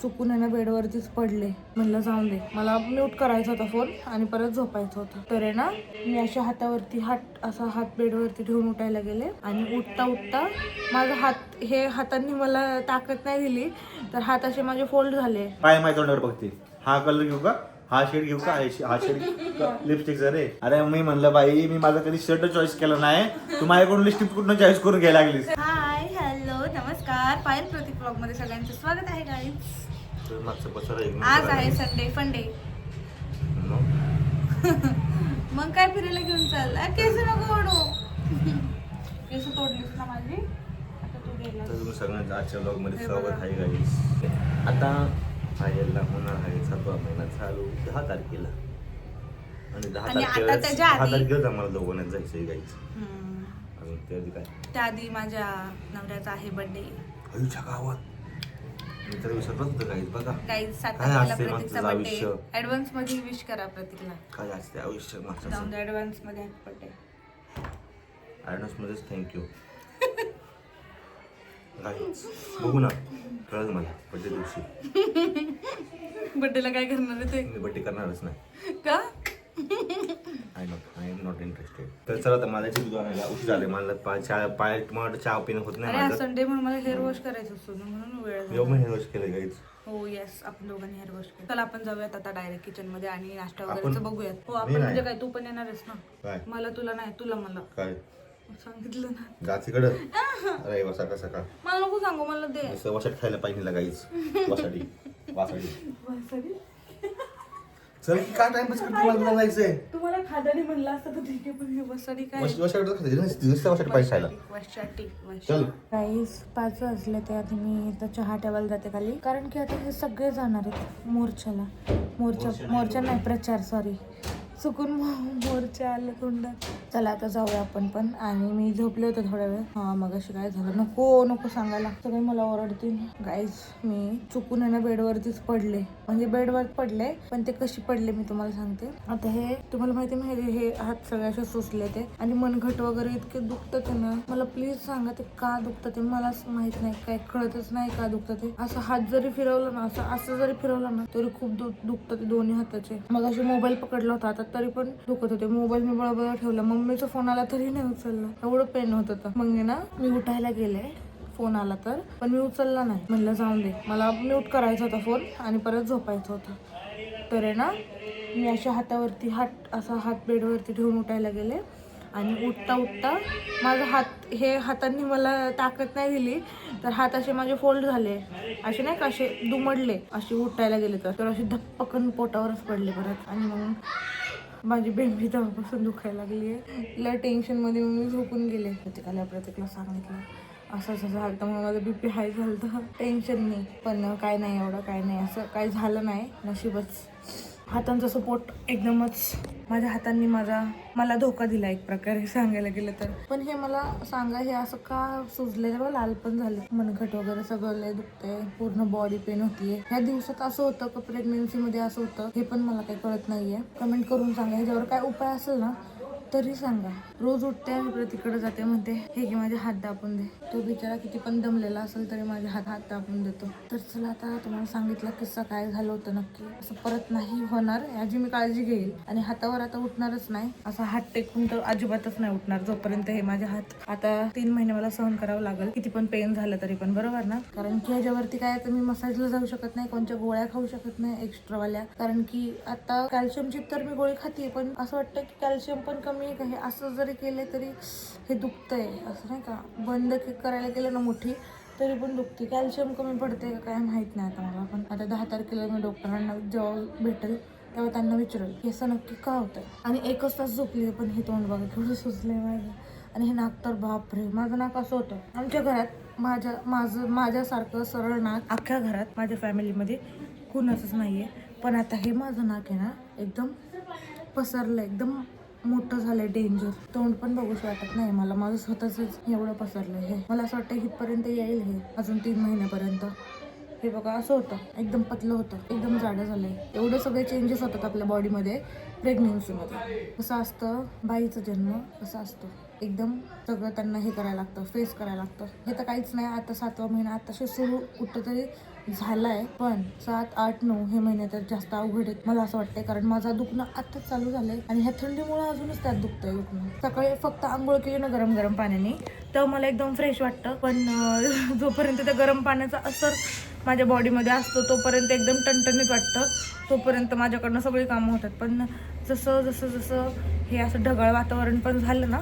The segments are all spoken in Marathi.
चुकून आहे ना बेडवरतीच पडले. म्हणलं जाऊन दे, मला म्यूट करायचा होता फोन आणि परत झोपायचं होतं. तर आहे ना मी अशा हातावरती हात बेडवरती ठेवून उठायला गेले आणि उठता उठता माझा हात हे हातांनी मला ताकद नाही दिली तर हात असे माझे फोल्ड झाले. पाय माझ्या तोंडावर बघते. हा कलर घेऊ का, हा शेड घेऊ का, हा शेड लिपस्टिक रे. अरे मी म्हणलं बाई मी माझा कधी शर्ट चॉईस केला नाही, तू माझ्याकडून लिपस्टिक कुठून चॉईस करून घ्यायला लागलीस. हाय हॅलो नमस्कार, पायल प्रतीक ब्लॉग मध्ये सगळ्यांचं स्वागत आहे गाईज. आज आहे संडे फंडे. मग काय फिरायला घेऊन चालला? केस नको ओढू. केस तोडलीस ना माझी. आता तू गेला. सगळ्यांचं आजच्या ब्लॉग मध्ये स्वागत आहे गाईज. आता पायलला होणार आहे 7वा महिना चालू 10 तारखेला आणि 10 तारखेला आम्हाला दोघांना जायचंय गाईज. अजून त्याआधी काय, त्याआधी माझ्या नवऱ्याचा आहे बर्थडे. आयुष्या गावात मी तर विसरत होतो गाईज. बघा गाईज 7 काय तारखेला असते प्रतीकचा मागचं बर्थडे. आयुष्य. ऍडव्हान्स मध्ये विश करा प्रतीकला. काय असते आयुष्य मागचं. जाऊन दे ऍडव्हान्स मध्ये हॅपी बर्थडे. ॲडव्हान्स मध्येच थँक्यू गाईज. बघू ना कळलं मला बर्थडे दिवशी. बर्थडेला काय करणार आहे ते? मी बर्थडे करणारच नाही. का? I am not interested. तर चला आता माझ्याची दूध आणायला उशीर झाले. मला पाय तुम्हाला चहा पिणं होत नाही. अरे संडे म्हणून मला हेअर वॉश करायचं असतो म्हणून वेळ झाला. मी हेअर वॉश केलं गाईज. हो येस, आपण दोघांनी हेअर वॉश केलं. चला आपण जाऊयात आता डायरेक्ट किचन मध्ये आणि नाश्ता आपण- वगैरेचं बघूयात. हो आपण नाही. म्हणजे काय, तू पण येणारच ना. काय मला तुला नाही, तुला मला काय सांगितलं ना. गाचीकडं. अरे सकाळ सकाळ मला नको सांगू, मला दे. वसाट खायला पाहिजे गाईज. वासाडी वासाडी. चल की काय टाइम तुम्हाला जायचंय. तुम्हाला खादानी म्हणलं असतं तर ठीक आहे, पण हे वसाडी काय? वसाट वसाट पाहिजे खायला. चल गाईस 5 वाजले ते आता मी इथं चहा ठेवायला जाते खाली, कारण की आता हे सगळे जाणार आहेत मोर्चाला. मोर्चा नाही, प्रचार, सॉरी चुकून मोर्चा आलं तोंडात. चला आता जाऊया आपण पण. आणि मी झोपले होते थोड्या वेळ. हा मग अशी काय झालं, नको सांगायला, सगळे मला ओरडतील. गाईज मी चुकून आहे ना बेडवरतीच पडले. म्हणजे बेडवर पडले, पण ते कशी पडले मी तुम्हाला सांगते. आता हे तुम्हाला माहिती आहे, हे हात सगळे असे सुचले ते आणि मनगट वगैरे इतके दुखतं ते ना. मला प्लीज सांगा ते का दुखतं ते, मलाच माहित नाही, काय कळतच नाही का दुखतं ते. असं हात जरी फिरवलं ना, असं जरी फिरवलं ना तरी खूप दुखतं ते दोन्ही हाताचे. मग अशी मोबाईल पकडला होता आता तरी पण दुखत होते. मोबाईल मी बरोबर ठेवला, मम्मीचा फोन आला तरी नाही उचलला, एवढं पेन होत होतं. मग ना मी उठायला गेले, फोन आला तर पण मी उचलला नाही. म्हणलं जाऊन दे, मला म्यूट करायचा होता फोन आणि परत झोपायचं होतं. तर आहे ना मी अशा हातावरती हात बेडवरती ठेवून उठायला गेले आणि उठता उठता माझा हातांनी मला ताकद नाही दिली तर हात असे माझे फोल्ड झाले. असे नाही का, असे दुमडले. असे उठायला गेले तर असे धप्पकन पोटावरच पडले परत. आणि मग माझी बेंबी तेव्हापासून दुखायला लागली आहे. लय टेन्शनमध्ये मी झोपून गेले. प्रत्येकाला सांगितलं असं झालं तर मग माझं BP हाय झालं तर टेन्शनने. पण काय नाही, एवढं काय नाही, असं काय झालं नाही, नशीबच. हातांचा सपोर्ट एकदमच, माझ्या हातांनी मला धोका दिला एक प्रकारे सांगायला गेलं तर. पण हे मला सांगा, हे असं का सुजले, लाल पण झाले, मनगट वगैरे सगळं लय दुखतंय, पूर्ण बॉडी पेन होतीये. ह्या दिवसात असं होतं का प्रेग्नेन्सी मध्ये असं होतं हे पण मला काही कळत नाहीये. कमेंट करून सांगा, ह्याच्यावर काय उपाय असेल ना तरी सांगा. रोज उठते आणि प्रतिकडे जाते, म्हणते हे की माझे हात दाबून दे. तो बिचारा किती पण दमलेला असेल तरी माझे हात दाबून देतो. तर चला आता तुम्हाला सांगितलं किस्सा काय झालं होतं नक्की. असं परत नाही होणार याची मी काळजी घेईल आणि हातावर आता उठणारच नाही. असा हात टेकून तर अजिबातच नाही उठणार जोपर्यंत हे माझे हात. आता 3 महिने मला सहन करावं लागेल, किती पण पेन झालं तरी पण, बरोबर ना. कारण की ह्याच्यावरती काय तर मी मसाजला जाऊ शकत नाही, कोणत्या गोळ्या खाऊ शकत नाही एक्स्ट्रावाल्या. कारण की आता कॅल्शियमची तर मी गोळी खाते, पण असं वाटतं की कॅल्शियम पण कमी आहे का. हे असं जरी केले तरी हे दुखतंय, असं नाही का. बंद करायला गेलं ना मुठी तरी पण दुखते. कॅल्शियम कमी पडते का काय माहित नाही आता मला. पण आता 10 तारखेला मी डॉक्टरांना जेव्हा भेटेल तेव्हा त्यांना विचारेल की असं नक्की का होतंय. आणि 1 तास झोपली पण हे तोंड बघा केवढं सुचलंय माझं. आणि हे नाक तर बापरे, माझं नाक असं होतं. आमच्या घरात माझ्यासारखं सरळ नाक अख्ख्या घरात माझ्या फॅमिलीमध्ये कुणाचंच नाहीये. पण आता हे माझं नाक आहे ना एकदम पसरलं, एकदम मोठं झालंय, डेंजर. तोंड पण बघूच वाटत नाही मला, माझं स्वतःच एवढं पसरलंय हे. मला असं वाटतं इथपर्यंत येईल हे अजून 3 महिन्यापर्यंत. हे बघा असं होतं, एकदम पतलं होतं, एकदम जाडं झालंय. एवढे सगळे चेंजेस होतात आपल्या बॉडीमध्ये प्रेग्नेन्सीमध्ये. कसं असतं बाईचा जन्म, कसं असतो एकदम सगळं त्यांना हे करायला लागतं, फेस करायला लागतं. हे तर काहीच नाही. आता 7वा महिना आताशी सुरू, कुठं तरी झालाय, पण 7, 8, 9 हे महिने तर जास्त अवघड आहेत मला असं वाटतंय. कारण माझा दुखणं आत्ताच चालू झालंय आणि ह्या थंडीमुळे अजूनच त्यात दुखतंय दुखणं. सकाळी फक्त आंघोळ केली ना गरम गरम पाण्याने तर मला एकदम फ्रेश वाटतं, पण जोपर्यंत त्या गरम पाण्याचा असर माझ्या बॉडीमध्ये असतो तोपर्यंत एकदम टणटणीत वाटतं, तोपर्यंत माझ्याकडनं सगळी कामं होतात. पण जसं जसं जसं हे असं ढगाळ वातावरण पण झालं ना,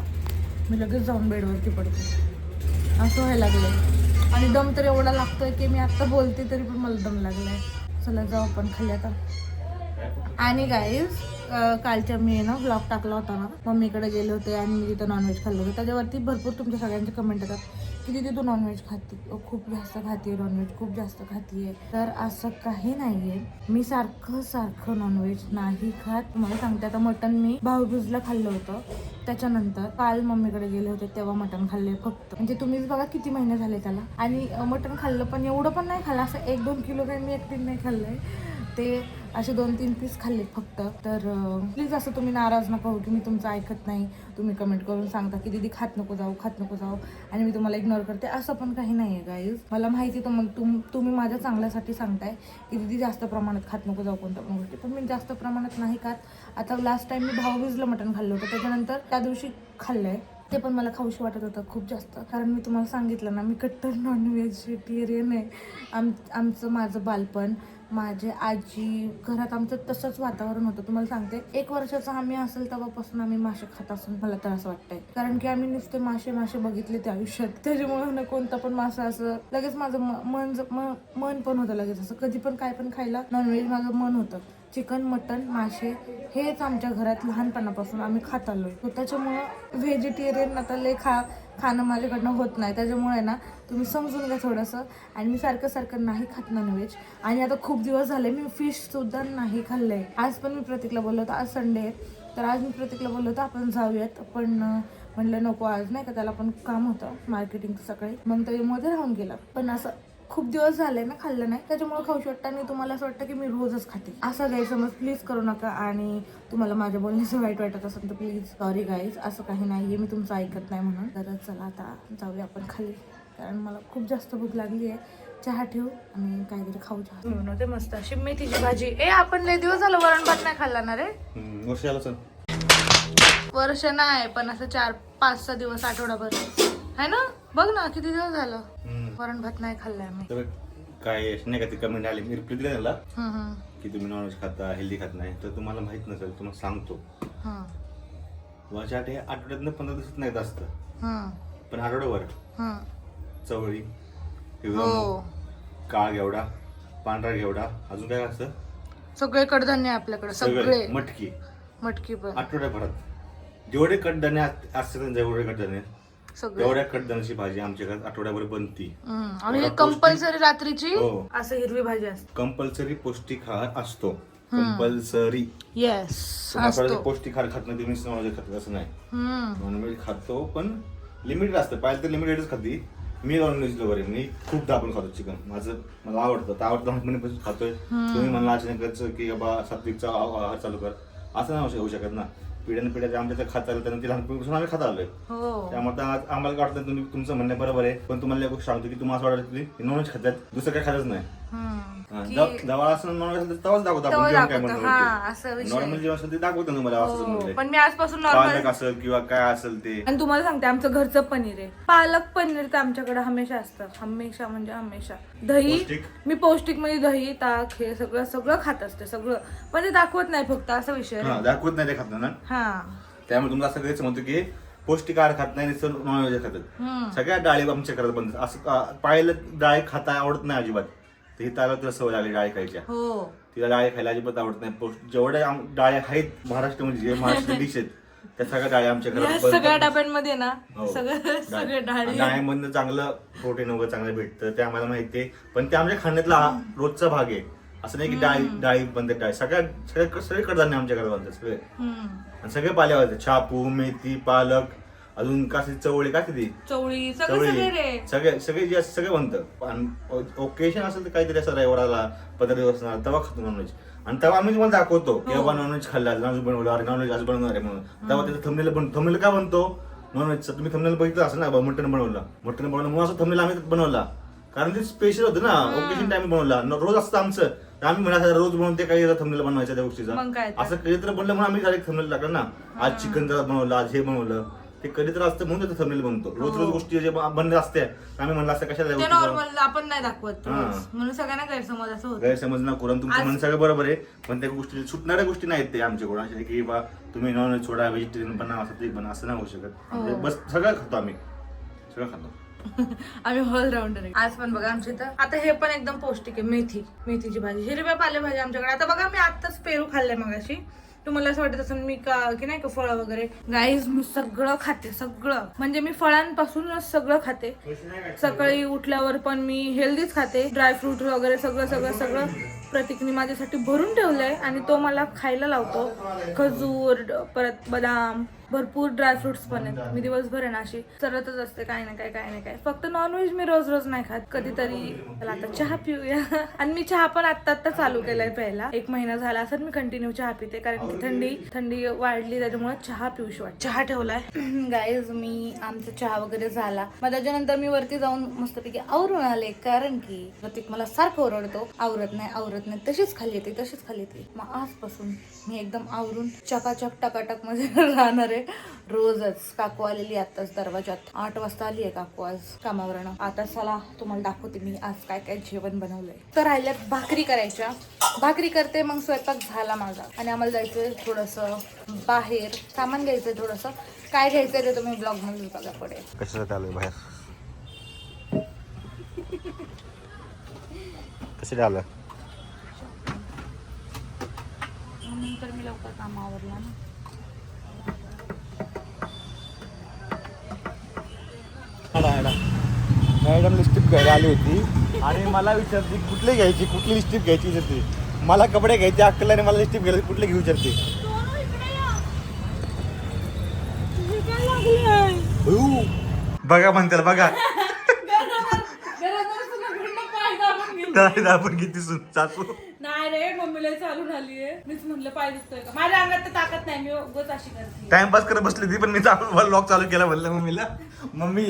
मी लगेच जाऊन बेडवरती पडते, असं व्हायला लागलं. आणि दम तर एवढा लागतोय की मी आत्ता बोलते तरी पण मला दम लागलाय. चला जाऊ आपण खाली आता. आणि गाईज कालच्या मी ना ब्लॉग टाकला होता ना, मम्मीकडे गेले होते आणि मी तिथं नॉनव्हेज खाल्लं होतं. त्याच्यावरती भरपूर तुमच्या सगळ्यांचे कमेंट येतात की तिथे तू नॉनव्हेज खाते, खूप जास्त खाते नॉनव्हेज, खूप जास्त खाते. तर असं काही नाही आहे, मी सारखं नॉनव्हेज नाही खात. तुम्हाला सांगते, आता मटण मी भाऊबीजला खाल्लं होतं, त्याच्यानंतर काल मम्मीकडे गेले होते तेव्हा मटण खाल्ले फक्त. म्हणजे तुम्हीच बघा किती महिने झाले त्याला. आणि मटण खाल्लं पण एवढं पण नाही खाल्लं, असं 1-2 किलो काही मी एकटीने नाही खाल्लंय, ते असे 2-3 पीस खाल्ले फक्त. तर प्लीज असं तुम्ही नाराज नका हो की मी तुमचं ऐकत नाही. तुम्ही कमेंट करून सांगता की दीदी खात नको जाऊ आणि मी तुम्हाला इग्नोर करते. असं पण काही नाही आहे गाईज. मला माहिती तर मग तुम्ही माझ्या चांगल्यासाठी सांगताय की दीदी जास्त प्रमाणात खात नको जाऊ कोणत्या पण गोष्टी, पण मी जास्त प्रमाणात नाही खात. आता लास्ट टाइम मी भाऊबीजला मटण खाल्लं होतं, त्याच्यानंतर त्या दिवशी खाल्लंय, ते पण मला खाऊशी वाटत होतं खूप जास्त. कारण मी तुम्हाला सांगितलं ना, मी कट्टर नॉनव्हेजिटेरियन आहे. आमचं माझं बालपण, माझे आजी घरात आमचं तसंच वातावरण होतं. तुम्हाला सांगते, 1 वर्षाचा आम्ही असेल तेव्हापासून आम्ही मासे खात असून मला तर असं वाटतंय. कारण की आम्ही नुसते मासे बघितले त्या आयुष्यात, त्याच्यामुळे ना कोणता पण मासा असं लगेच माझं मन पण होतं लगेच. असं कधी पण काय पण खायला नॉनव्हेज माझं मन होतं. चिकन, मटन, मासे हेच आमच्या घरात लहानपणापासून आम्ही खात आलोय. त्याच्यामुळं व्हेजिटेरियन आता लय खाणं माझ्याकडनं होत नाही. त्याच्यामुळे ना तुम्ही समजून घ्या थोडंसं. आणि मी सारखं नाही खात नॉनव्हेज. आणि आता खूप दिवस झाले मी फिशसुद्धा नाही खाल्लंय. आज पण मी प्रतीकला बोललो होतं, आज संडे आहे, तर आज मी प्रतीकला बोललो होतं आपण जाऊयात, पण म्हणलं नको आज, नाही का, त्याला पण काम होतं मार्केटिंगचं सकाळी, मग त्याच्यामुळे राहून गेलं. पण असं खूप दिवस झाले ना खाल्लं नाही, त्याच्यामुळे खाऊशी वाटतं. आणि तुम्हाला असं वाटतं की मी रोजच खाते, असा गैरसमज प्लीज करू नका. आणि तुम्हाला माझ्या बोलण्याचं वाईट वाटत असेल तर प्लीज सॉरी गाईज, असं काही नाही आहे, मी तुमचं ऐकत नाही म्हणून. तर चला आता जाऊया आपण खाली, कारण मला खूप जास्त भूक लागली आहे. चहा ठेवू आणि काहीतरी खाऊ. चहा घेऊन होते मस्त अशी मेथीची भाजी. आपण लय दिवस झालं वरण भात नाही खाल्ला ना रे. वर्ष नाही, पण असं 4-5-6 दिवस, आठवडाभर आहे ना. बघ ना किती दिवस झालं वरण भात नाही खाल्लाय आम्ही. काय नाही का, ती कमेंट आली, मी रिप्लाय दिला त्याला की तुम्ही नॉनव्हेज खाता, हेल्दी खात नाही. तर तुम्हाला माहित नसेल, तुम्हाला सांगतो, वर्षात आठवड्यातनं 15 दिवसात नाही असतं, पण आठवड्यावर चवळी, काळ घेवडा, पांढरा घेवडा, अजून काय असतं, सगळे कडधान्य आपल्याकडे, सगळे मटकी पण आठवड्याभरात जेवढे कडधान्य असतात, जेवढे कडधान्य तेवढ्या कडधान्याची भाजी आमच्या घरात आठवड्याभर बनती. आणि कंपल्सरी रात्रीची असं हिरवी भाजी असते. कंपल्सरी पौष्टिक आहार असतो, कंपल्सरी. पौष्टिक आहार खात नाही तुम्ही नॉनव्हेज खात असं नाही. नॉनव्हेज खातो पण लिमिटेड असतं. पाहिजे तर लिमिटेडच खाते. मी नॉनव्हेज लवर आहे, मी खूप दाबून खातो चिकन. मला आवडतं महिन्यापासून खातोय. तुम्ही म्हणला अचानकच की बाबा सात्विकचा आहार चालू कर, असं नाही होऊ शकत ना. पिढ्या आमच्या खात आलं, त्यानंतर लहानपणापासून आम्ही खात आलोय. त्यामुळे आम्हाला वाटतं तुम्ही तुमचं म्हणणं बरोबर आहे, पण तुम्हाला एक गोष्ट सांगतो की तुम्हाला असं वाटतं की नॉनव्हेज खातात, दुसरं काय खातच नाही. जेव्हा असं नॉनव्हेज तेव्हाच दाखवतो आपण जेवण काय म्हणतो. नॉर्मल जेवण असेल ते दाखवतो तुम्हाला, असं म्हणलंय. पण मी आजपासून पालक असेल किंवा काय असेल ते. आणि तुम्हाला सांगते, आमचं घरचं पनीर आहे, पालक पनीर तर आमच्याकडे हमेशा असतं. हमेशा दही, मी पौष्टिक म्हणजे दही, ताक हे सगळं खात असते, सगळं. पण ते दाखवत नाही फक्त, असा विषय दाखवत नाही ते खात ना. त्यामुळे तुमचं असं काही म्हणतो की पौष्टिक आहार खात नाही, नॉनव्हेज खातात. सगळ्या डाळी आमच्या घरात बनतात. असं पाहिलं डाळी खाता आवडत नाही अजिबात. ही तिला सवय लागली डाळी खायच्या. तिला डाळी खायला अजिबात आवडत नाही. जेवढ्या डाळ्या आहेत महाराष्ट्रामध्ये, महाराष्ट्र डिश आहेत, त्या सगळ्या डाळी आमच्या घरात, सगळ्या डब्यांमध्ये ना सगळ्या डाळीमधनं चांगलं प्रोटीन वगैरे चांगलं भेटतं, ते आम्हाला माहिती आहे. पण ते आमच्या खाण्यातला रोजचा भाग आहे. असं नाही की डाळी बनते, डाळी सगळे कडधान्य आमच्या घरात बनतात सगळे. आणि सगळे पालेभाज्या, छापू, मेथी, पालक, अजून काशी चवळी, का ती चवळी, सगळे जे सगळे बनतं. आणि ओकेशन असेल तर काहीतरी असं रविवाराला 15 दिवस तेव्हा खातो नॉनव्हेज. आणि तेव्हा आम्ही तुम्हाला दाखवतो की बाबा नॉनव्हेज खाल्ला, नॉनव्हेज बनवलं, अरे नॉनव्हेज आज बनवणार आहे म्हणून. तेव्हा त्याचं थंबनेल काय बनतो नॉनव्हेजचं, तुम्ही थंबनेल बघितलं असं ना, मटण बनवलं म्हणून असं थंबनेल आम्ही बनवला. कारण ते स्पेशल होतं ना ओकेजन टाइम बनवला रोज असतं आमचं तर आम्ही म्हणा रोज बनवते काही थंबनेल बनवायचं त्या गोष्टीचा असं कधी तर बनलं म्हणून आम्ही डायरेक्ट थंबनेल टाकलं ना आज चिकन जरा बनवलं आज हे बनवलं ते कधी तर असतं म्हणून त्याचं थंबनेल बनतो रोज गोष्टी जे बनत असते आम्ही म्हणलं असं कशाला नॉर्मल आपण नाही दाखवत म्हणून सगळ्यांना गैरसमज असं होतं गैरसमज ना करून तुमचं म्हणणं सगळं बरोबर आहे पण त्या गोष्टी सुटणाऱ्या गोष्टी नाहीत ते आमच्याकडून असे की बा तुम्ही नॉनव्हेज सोडा व्हेजिटेरियन बनवा असं ते बनवा असं नाही होऊ शकत बस सगळं खातो आम्ही सगळं खातो आम्ही ऑलराऊंडर आहे आज पण बघा आमच्या इथं आता हे पण एकदम पौष्टिक आहे मेथीची भाजी हिरव्या पालेभाजी आमच्याकडे आता बघा मी आत्ताच पेरू खाल्ले मगाशी तुम्हाला असं वाटत असं मी की नाही का फळं वगैरे गाईज मी सगळं खाते सगळं म्हणजे मी फळांपासूनच सगळं खाते सकाळी उठल्यावर पण मी हेल्दीच खाते ड्रायफ्रूट वगैरे सगळं प्रतीकने माझ्यासाठी भरून ठेवलंय आणि तो मला खायला लावतो खजूर परत बदाम भरपूर ड्रायफ्रुट्स पण आहेत मी दिवसभर आहे ना अशी सरतच असते काय ना काय फक्त नॉनव्हेज मी रोज नाही खात कधीतरी चला आता चहा पिऊया आणि मी चहा पण आत्ता चालू केलाय प्यायला 1 महिना झाला असं मी कंटिन्यू चहा पिते कारण की थंडी वाढली त्याच्यामुळे चहा पिऊशी वाटत चहा ठेवलाय गाईज मी आमचा चहा वगैरे झाला मग त्याच्यानंतर मी वरती जाऊन मस्तपैकी आवरून आले कारण की प्रतीक मला सारखं ओरडतो आवरत नाही तशीच खाली येते मग आजपासून मी एकदम आवरून चकाचक टकाटक मध्ये राहणार आहे रोजच काकू आलेली आताच दरवाजात 8 वाजता आली आहे काकू आज कामावरनं आता चला तुम्हाला दाखवते मी आज काय जेवण बनवलंय तर राहिल्यात भाकरी करायच्या भाकरी करते मग स्वयंपाक झाला माझा आणि आम्हाला जायचंय थोडंसं बाहेर सामान घ्यायचंय थोडंसं काय घ्यायचंय ते तुम्ही ब्लॉग मध्ये बघा पुढे कशासाठी आलोय बाहेर कशासाठी आलं नंतर मी लवकर काम आवरला ना मॅडम लिपस्टिक घ्यायला आली होती आणि मला विचारते कुठली लिपस्टिक घ्यायची विचारते मला कपडे घ्यायचे अक्कल आणि मला लिपस्टिक घ्यायला कुठले घेऊ विचारते बघा म्हणतात बघा आपण किती सासू नाही रे मम्मीला चालून आलीये मीच म्हणलं पाय दिसतोय का माझ्या अंगात तर ताकद नाही मी उगाच अशी करते टाइमपास करत बसली ती पण मी व्लॉग चालू केला म्हणलं मम्मीला मम्मी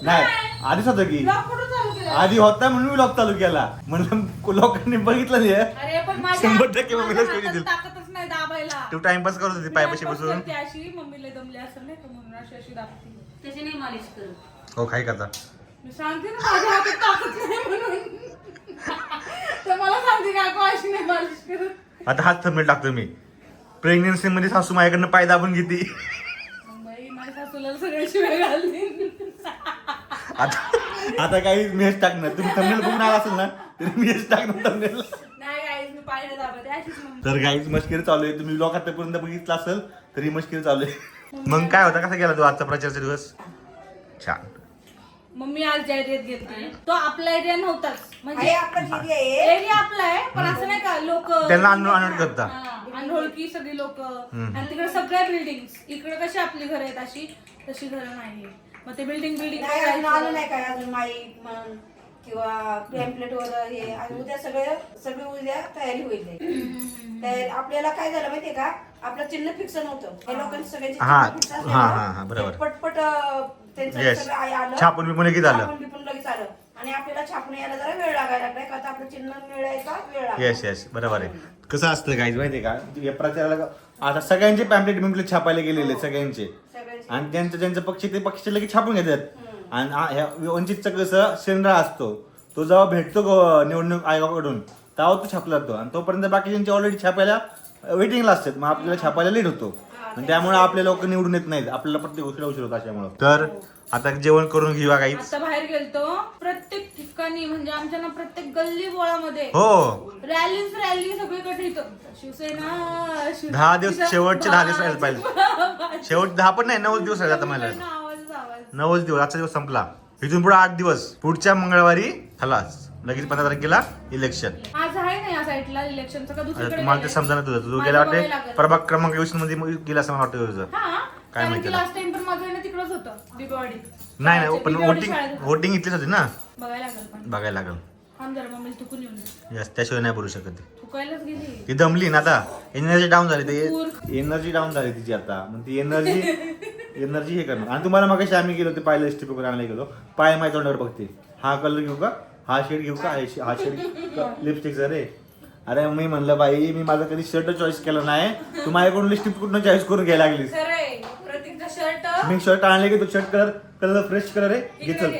नाही आधीच होतं की आधी होता म्हणून मी व्लॉग चालू केला म्हणलं लोकांनी बघितलं नाही 100% मम्मीला ताकदच नाही दाबायला तू टाइमपास करत होती पायपाशी बसून अशी मम्मीला दमली असं नाही का म्हणून अशी दाबते त्याची नाही मालिश करत हो काय करता मी सांगते ना माझ्या हातात ताकद नाही म्हणून तर मला सांगते का अशी नाही मालिश करत आता हात थंबनेल टाकतो मी प्रेग्नेन्सी मध्ये सासू माझ्याकडनं पाय दाबून घेते बाई माझ्या सासूला सगळे शिवाय घालली आता काही मेस टाकणार तुम्ही थंबनेल बघून आला असेल ना तरी मेस टाकणार थंबनेल नाही गाईज मी पाय दाबते अशीच मम्मी तर गाईज मस्करी चालू आहे तुम्ही ब्लॉग आतापर्यंत बघितला असेल तरी मस्करी चालू आहे मग काय होता कसा गेला तो आजचा प्रचारचा दिवस छान मम्मी आज ज्या एरियात गेलती तो आपला एरिया नव्हताच म्हणजे एरिया आपला आहे पण असं नाही का लोक त्यांना अनोळखी करता अनोळखी सगळी लोक आणि तिकडे सगळ्या बिल्डिंग इकडे कशी आपली घर आहेत अशी तशी घरं नाही मग ते बिल्डिंग नाही काय अजून माईक म्हण किंवा पॅम्पलेट वर हे आणि उद्या सगळी उद्या तयारी होईल तर आपल्याला काय झालं माहितीये का आपलं चिन्ह फिक्स नव्हतं हे लोकांनी सगळ्यांचे बरोबर पटपट छापून छापून लगेच आलं आणि आपल्याला छापून यायला जरा वेळ लागायला लागलाय का आपलं चिन्ह मिळायचा वेळ लागला येस बरोबर आहे कसं असतं गाईज माहितीये का या प्रचाराला आता सगळ्यांचे पॅम्पलेट छापायला गेलेले सगळ्यांचे आणि ज्यांचं पक्ष ते पक्ष लगेच छापून घेतात आणि वंचितचं कसं शेंद्रा असतो तो जेव्हा भेटतो निवडणूक आयोगाकडून तेव्हा तो छापला जातो आणि तोपर्यंत बाकीच्यांचे ऑलरेडी छापायला वेटिंगला असतात मग आपल्याला छापायला लेट होतो आणि त्यामुळे आपले लोक निवडून येत नाहीत आपल्याला प्रत्येक गोष्टीला उशीर होतो अशामुळे तर आता जेवण करून घेऊया काही आता बाहेर गेलतो प्रत्येक ठिकाणी म्हणजे आमच्या ना प्रत्येक गल्ली बोळामध्ये हो रॅली सगळीकडे इथं शिवसेना 10 दिवस शेवटचे 10 दिवस राहिले पाहिजे शेवट 10 पण नाही 9 दिवस राहिले आता मला 9 दिवस आजचा दिवस संपला इथून पुढे 8 दिवस पुढच्या मंगळवारी खलास लगेच 15 तारखेला इलेक्शन आज आहे ना या साईडला इलेक्शनचं का दुसरीकडे तुम्हाला ते समजा तुझं तू गेल्या वाटते प्रभाग क्रमांक 20 मध्ये गेला असं मला वाटतं तुझं काय माहिती लास्ट टाइम पण माझं आहे ना तिकडच होतं बिबवाडीत नाही पण वोटिंग इथलीच होती ना बघायला लागल जरा मम्मी थुकून येऊन यस त्याशिवाय नाही बोलू शकत थुकायलाच गेली ती दमली ना आता एनर्जी डाऊन झाली एनर्जी डाऊन झाली तिची आता मग ती एनर्जी एनर्जी हे करणार. आणि तुम्हाला मग आम्ही गेलो ते पाय लिपस्टिक वगैरे आणायला गेलो, पाय माझ्या तोंडावर बघते, हा कलर घेऊ का, हा शेड घेऊ का, हा शेड लिपस्टिकचा रे. अरे मी म्हणलं बाई मी माझा कधी शर्ट चॉईस केला नाही, तू माझ्याकडून लिपस्टिक कुठून चॉईस करून घ्यायला लागलीस. मी शर्ट आणले की तो शर्ट कलर फ्रेश कलर आहे घे चल.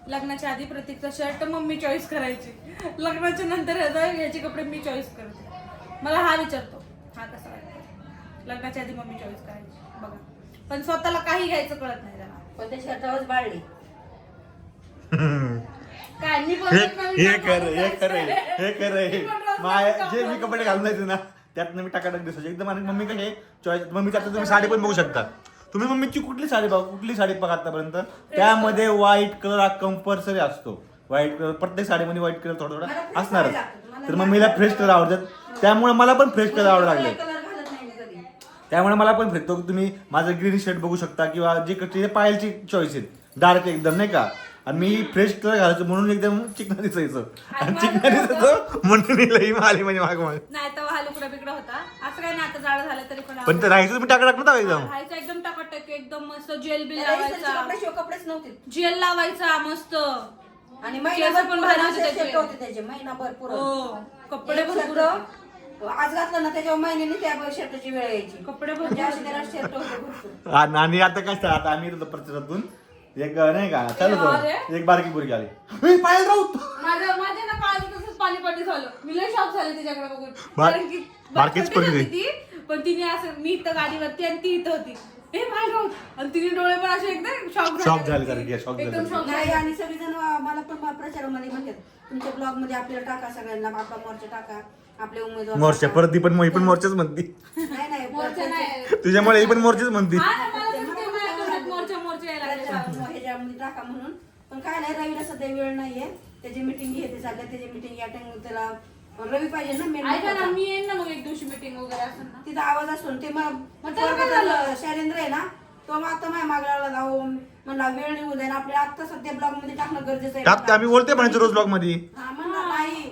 लग्नाच्या आधी प्रतीकचा शर्ट मम्मी चॉईस करायची, लग्नाच्या नंतर याचे कपडे मी चॉईस करते. मला हा विचारतो हा कसा वाटतो, लग्नाच्या आधी मम्मी चॉईस करायची बघा, पण स्वतःला काही घ्यायचं कळत नाही त्याला. पण ते शर्टावरच बाळली. काय मी हे खरं जे मी कपडे घालून जायचे ना त्यात मी टाकाटाक दिसायचे एकदम. आणि मम्मी कसे चॉईस, मम्मीची आता तुम्ही साडी पण बघू शकता. तुम्ही मम्मीची कुठली साडी बघा, कुठली साडी बघा आतापर्यंत, त्यामध्ये व्हाईट कलर हा कंपल्सरी असतो. व्हाईट कलर प्रत्येक साडीमध्ये व्हाईट कलर थोडा थोडा असणारच. तर मम्मीला फ्रेश कलर आवडतात, त्यामुळे मला पण फ्रेश कलर आवडू लागले. कलर घालत नाही मी कधी. त्यामुळे मला पण फ्रेश. तुम्ही माझं ग्रीन शर्ट बघू शकता किंवा जे पायलची चॉईस आहे डार्क एकदम नाही का. आणि मी फ्रेश कलर घालायचो म्हणून एकदम चिकना दिसायचं, आणि चिकना दिसायचं म्हणून लई आली म्हणजे माग नाही तर हा लुकडा बिकडा होता. असं काय नाही, आता जाड झालं तरी पण ते राहायचं तुम्ही टाका टाकलं एकदम राहायचं एकदम टाकाटक, एकदम मस्त जेल बिल त्याला लावायचा, कपड्याशिवाय कपडेच नव्हते. जेल लावायचा मस्त. आणि केस महिनाभर पण पण भारी होते त्याचे. शर्ट होते त्याचे, महिनाभर पुरं. हो, कपडे एक भरपूर शर्ट आज घातलं ना त्याच्यावर महिन्याने त्या शर्टाची वेळ यायची. कपडे म्हणजे भरपूर असे त्याला शर्ट होते भरपूर. आणि आता काय असतं, आता आम्ही येतो परिसरातून एक नाही का चालू होतो, एक बारकी पोरगी आली पायल राऊत. माझ्या ना काल तसंच पाणी पाणी झालं, मी लय शॉक झाले तिच्याकडे बघून. बार- कारण की बारकीच छोटी पोरगी होती ती, पण तिने असं, मी इथं गाडीवरती आणि ती इथं होती, हे पाय राऊत, आणि तिने डोळे पण असे एकदम शॉक झाले सारखे, शॉक एकदम झाले. शॉक नाही आणि सगळेजण मला पण प्रचारामध्ये म्हणतात तुमच्या ब्लॉग मध्ये आपल्याला टाका, सगळ्यांना आपला मोर्चा टाका, आपले उमेदवार मोर्चा टाका. परत ती पण मोर्चाच म्हणती, नाही मोर्चा नाही. तुझ्यामुळे ही पण मोर्चाच म्हणती. हा ना, मला पण ते माझ्या तोंडात मोर्चा यायला लागला. ह्याच्यामध्ये टाका म्हणून. पण काय नाही, रवीला सध्या वेळ नाहीये, त्याची मिटिंग घेते सध्या, त्याची मिटिंग अटेंड, त्याला रवी पाहिजे ना मेन. ऐका ना, मी येईन ना मग एक दिवशी मीटिंग वगैरे असेल ना. तिथं आवाज असतो ना, ते मग त्याला काय झालं? शैलेंद्र आहे ना, तो मग आता माझ्या मागला जाऊ म्हणला वेळ निघून जाईल, आपल्याला आता सध्या ब्लॉग मध्ये टाकणं गरजेचं टाकते, आम्ही बोलते म्हणायचं रोज ब्लॉग मध्ये. हा म्हणला नाही,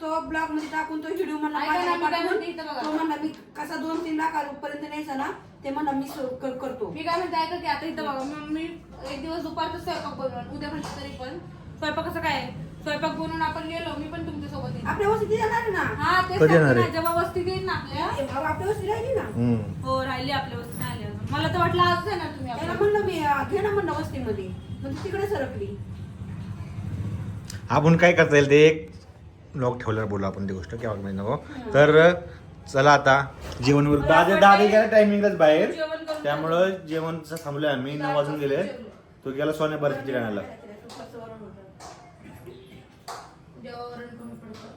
तो ब्लॉग मध्ये टाकून तो व्हिडिओ म्हणला ऐका ना, मी काय पाठवून. म्हणते इथं बघा. तो म्हणला मी कसा 2-3 लाखापर्यंत न्यायचा ना, ते म्हणला मी करतो. मी काय म्हणते ऐका की आता इथं बघा, मी एक दिवस दुपारचं स्वयंपाक बनवून, उद्या म्हणजे तरी पण स्वयंपाकाचं काय, स्वयंपाक बनवून आपण गेलो, मी पण तुमच्या सोबत येईन. आपल्या वस्ती जाणार आहे ना, हा तेच कधी येणार सांगते आहे? ना, जेव्हा वस्ती देईन ना आपल्या. आपल्या वस्ती राहिली ना. हो राहिली आपल्या वस्ती, नाही आली अजून. मला तर वाटलं आज आहे ना तुम्ही त्याला आपल्या. म्हणलं मी घे ना म्हणलं वस्तीमध्ये, म्हणजे तिकडे सरकली. आपण काय करता येईल ते एक ब्लॉग ठेवल्यावर बोलू आपण ती गोष्ट केव्हा माहिती नको. तर चला आता जेवण वगैरे दादा गेला टायमिंगलाच बाहेर, जेवण करून त्यामुळं जेवण थांबलोय आम्ही. 9 वाजून गेले, तो गेला सोन्या बर्फी ठिकाणाला. जेवण कमी पडतं.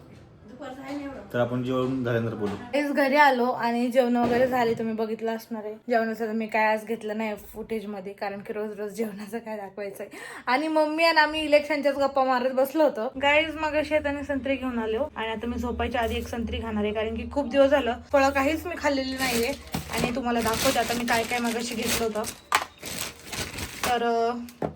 दुपारचं आहे ना एवढं. तर आपण जेवण झाल्यानंतर बोलू. तेच घरी आलो आणि जेवण वगैरे झाले, तुम्ही बघितलं असणार आहे. जेवणाचं तर मी काय आज घेतलं नाही फुटेज मध्ये, कारण की रोज रोज जेवणाचं काय दाखवायचंय. आणि मम्मी आणि आम्ही इलेक्शनच्याच गप्पा मारत बसलो होतो. गाईज मग शेताने संत्री घेऊन आलो, आणि आता मी झोपायच्या आधी एक संत्री खाणार आहे, कारण की खूप दिवस झालं फळं काहीच मी खाल्लेली नाहीये. आणि तुम्हाला दाखवते आता मी काय काय मगाशी घेतलं होतं. तर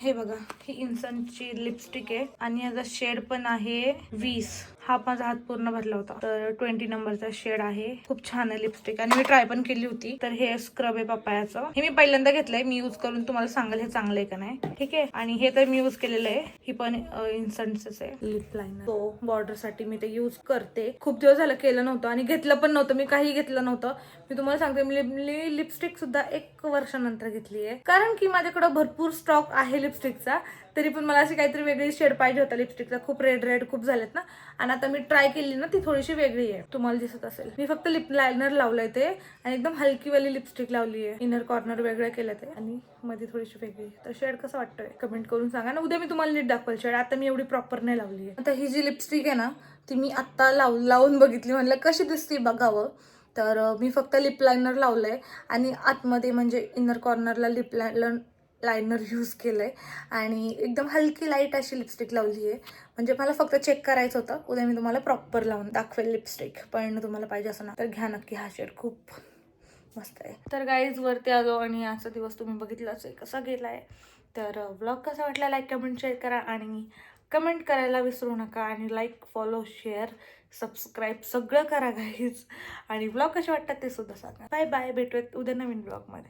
हे बघा, ही इन्सनची लिपस्टिक आहे, आणि याचा शेड पण आहे 20. हा माझा हात पूर्ण भरला होता, तर 20 नंबरचा शेड आहे. खूप छान आहे लिपस्टिक, आणि मी ट्राय पण केली होती. तर हे स्क्रब आहे पपायाचं, हे मी पहिल्यांदा घेतलंय. मी यूज करून तुम्हाला सांगेल हे चांगलं आहे का नाही, ठीक आहे. आणि हे तर मी यूज केलेलं आहे, ही पण इन्सनच आहे लिप लायनर. तो बॉर्डर साठी मी ते यूज करते. खूप दिवस झालं केलं नव्हतं, आणि घेतलं पण नव्हतं, मी काही घेतलं नव्हतं. मी तुम्हाला सांगते, मी लिपस्टिक सुद्धा 1 वर्षानंतर घेतली आहे, कारण की माझ्याकडे भरपूर स्टॉक आहे लिपस्टिकचा. तरी पण मला अशी काहीतरी वेगळी शेड पाहिजे होता लिपस्टिकचा. खूप रेड खूप झालेत ना, आणि आता मी ट्राय केली ना, ती थोडीशी वेगळी आहे, तुम्हाला दिसत असेल. मी फक्त लिप लायनर लावलंय ते, आणि एकदम हलकीवाली लिपस्टिक लावली आहे. इनर कॉर्नर वेगळं केलं ते, आणि मध्ये थोडीशी वेगळी. तर शेड कसं वाटतंय कमेंट करून सांगा ना, उद्या मी तुम्हाला नीट दाखवेल शेड. आता मी एवढी प्रॉपर नाही लावली आहे. आता ही जी लिपस्टिक आहे ना, ती मी आत्ता लावून बघितली, म्हणलं कशी दिसते बघावं. तर मी फक्त लिप लायनर लावलंय, आणि आतमध्ये म्हणजे इनर कॉर्नरला लिप लायनर यूज केलंय, आणि एकदम हलकी लाईट अशी लिपस्टिक लावली आहे. म्हणजे मला फक्त चेक करायचं होतं, उद्या मी तुम्हाला प्रॉपर लावून दाखवेल लिपस्टिक. पण तुम्हाला पाहिजे असं ना तर घ्या नक्की, हा शेड खूप मस्त आहे. तर गाईज वरती आलो, आणि आजचा दिवस तुम्ही बघितलाच आहे कसा गेलाय. तर ब्लॉग कसा वाटला लाईक कमेंट शेअर करा, आणि कमेंट करायला विसरू नका. आणि लाईक फॉलो शेअर सबस्क्राईब सगळं करा गाईज. आणि ब्लॉग कसे वाटतात ते सुद्धा सांगा. बाय बाय, भेटूयात उद्या नवीन ब्लॉगमध्ये.